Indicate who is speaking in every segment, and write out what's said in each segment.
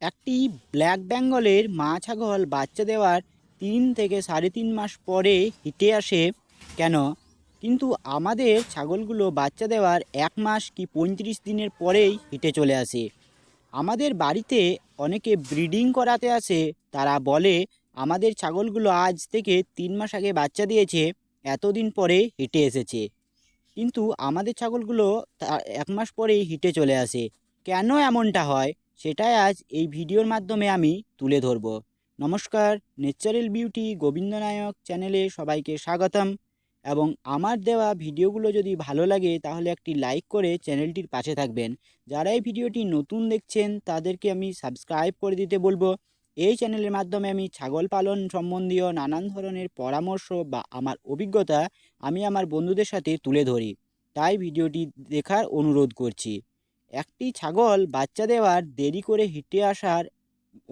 Speaker 1: একটি ব্ল্যাক বেঙ্গলের মা ছাগল বাচ্চা দেওয়ার 3 থেকে 3.5 মাস পরে হিটে আসে কেন? কিন্তু আমাদের ছাগলগুলো বাচ্চা দেওয়ার 1 মাস কি 35 দিনের পরেই হিটে চলে আসে। আমাদের বাড়িতে অনেকে ব্রিডিং করাতে আসে, তারা বলে আমাদের ছাগলগুলো আজ থেকে 3 মাস আগে বাচ্চা দিয়েছে, এতদিন পরে হিটে এসেছে। কিন্তু আমাদের ছাগলগুলো 1 মাস পরেই হিটে চলে আসে। কেন এমনটা হয় সেটাই আজ এই ভিডিওর মাধ্যমে আমি তুলে ধরব। নমস্কার, ন্যাচারাল বিউটি গোবিন্দ নায়ক চ্যানেলে সবাইকে স্বাগতম। এবং আমার দেওয়া ভিডিওগুলো যদি ভালো লাগে তাহলে একটি লাইক করে চ্যানেলটির পাশে থাকবেন। যারা এই ভিডিওটি নতুন দেখছেন তাদেরকে আমি সাবস্ক্রাইব করে দিতে বলবো। এই চ্যানেলের মাধ্যমে আমি ছাগল পালন সম্বন্ধীয় নানান ধরনের পরামর্শ বা আমার অভিজ্ঞতা আমি আমার বন্ধুদের সাথে তুলে ধরি, তাই ভিডিওটি দেখার অনুরোধ করছি। একটি ছাগল বাচ্চা দেওয়ার দেরি করে হিটে আসার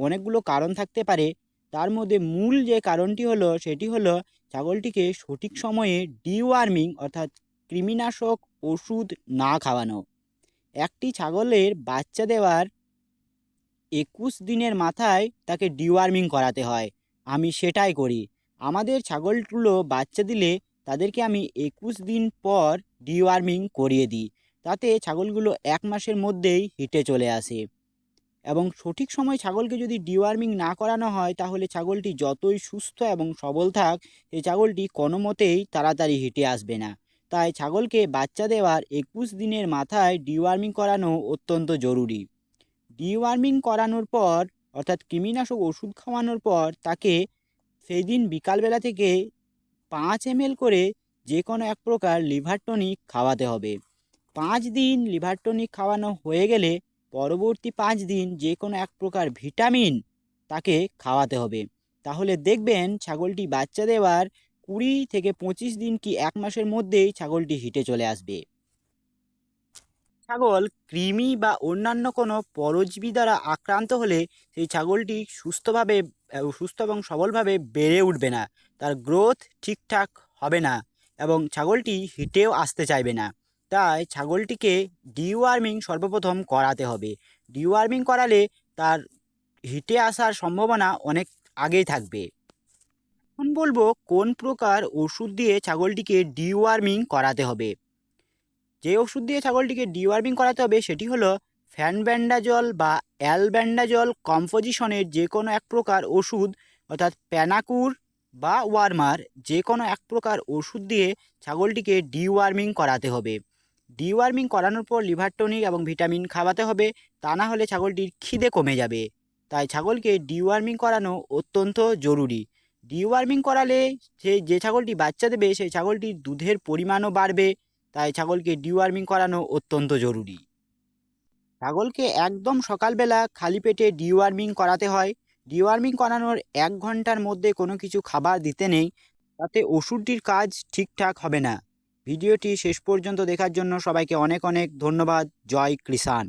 Speaker 1: অনেকগুলো কারণ থাকতে পারে। তার মধ্যে মূল যে কারণটি হলো সেটি হলো ছাগলটিকে সঠিক সময়ে ডিওয়ার্মিং অর্থাৎ কৃমিনাশক ওষুধ না খাওয়ানো। একটি ছাগলের বাচ্চা দেওয়ার 21 দিনের মাথায় তাকে ডিওয়ার্মিং করাতে হয়। আমি সেটাই করি। আমাদের ছাগলগুলো বাচ্চা দিলে তাদেরকে আমি 21 দিন পর ডিওয়ার্মিং করিয়ে দিই। তাতে ছাগলগুলো 1 মাসের মধ্যেই হিটে চলে আসে। এবং সঠিক সময় ছাগলকে যদি ডিওয়ার্মিং না করানো হয় তাহলে ছাগলটি যতই সুস্থ এবং সবল থাক, এই ছাগলটি কোনো মতেই তাড়াতাড়ি হিটে আসবে না। তাই ছাগলকে বাচ্চা দেওয়ার 21 দিনের মাথায় ডিওয়ার্মিং করানো অত্যন্ত জরুরি। ডিওয়ার্মিং করানোর পর অর্থাৎ কৃমিনাশক ওষুধ খাওয়ানোর পর তাকে সেই দিন বিকালবেলা থেকে 5 ml করে যে কোনো এক প্রকার লিভার টনিক খাওয়াতে হবে। 5 দিন লিভার টনিক খাওয়ানো হয়ে গেলে পরবর্তী 5 দিন যে কোনো এক প্রকার ভিটামিন তাকে খাওয়াতে হবে। তাহলে দেখবেন ছাগলটি বাচ্চা দেওয়ার 20 থেকে 25 দিন কি 1 মাসের মধ্যেই ছাগলটি হিটে চলে আসবে। ছাগল কৃমি বা অন্যান্য কোনো পরজীবী দ্বারা আক্রান্ত হলে সেই ছাগলটি সুস্থ এবং সবলভাবে বেড়ে উঠবে না, তার গ্রোথ ঠিকঠাক হবে না এবং ছাগলটি হিটেও আসতে চাইবে না। তাই ছাগলটিকে ডিওয়ার্মিং সর্বপ্রথম করাতে হবে। ডিওয়ার্মিং করালে তার হিটে আসার সম্ভাবনা অনেক আগেই থাকবে। এখন বলবো কোন প্রকার ওষুধ দিয়ে ছাগলটিকে ডিওয়ার্মিং করাতে হবে। যে ওষুধ দিয়ে ছাগলটিকে ডিওয়ার্মিং করাতে হবে সেটি হলো ফ্যানব্যান্ডাজল বা অ্যালব্যান্ডাজল কম্পোজিশনের যে কোনো এক প্রকার ওষুধ, অর্থাৎ প্যানাকুর বা ওয়ার্মার যে কোনো এক প্রকার ওষুধ দিয়ে ছাগলটিকে ডিওয়ার্মিং করাতে হবে। ডিওয়ার্মিং করানোর পর লিভার টনিক এবং ভিটামিন খাওয়াতে হবে, তা না হলে ছাগলটির খিদে কমে যাবে। তাই ছাগলকে ডিওয়ার্মিং করানো অত্যন্ত জরুরি। ডিওয়ার্মিং করালে যে ছাগলটি বাচ্চা দেবে সেই ছাগলটির দুধের পরিমাণও বাড়বে। তাই ছাগলকে ডিওয়ার্মিং করানো অত্যন্ত জরুরি। ছাগলকে একদম সকালবেলা খালি পেটে ডিওয়ার্মিং করাতে হয়। ডিওয়ার্মিং করানোর 1 ঘন্টার মধ্যে কোনো কিছু খাবার দিতে নেই, তাতে ওষুধটির কাজ ঠিকঠাক হবে না। ভিডিওটি শেষ পর্যন্ত দেখার জন্য সবাইকে অনেক অনেক ধন্যবাদ। জয় কৃষাণ।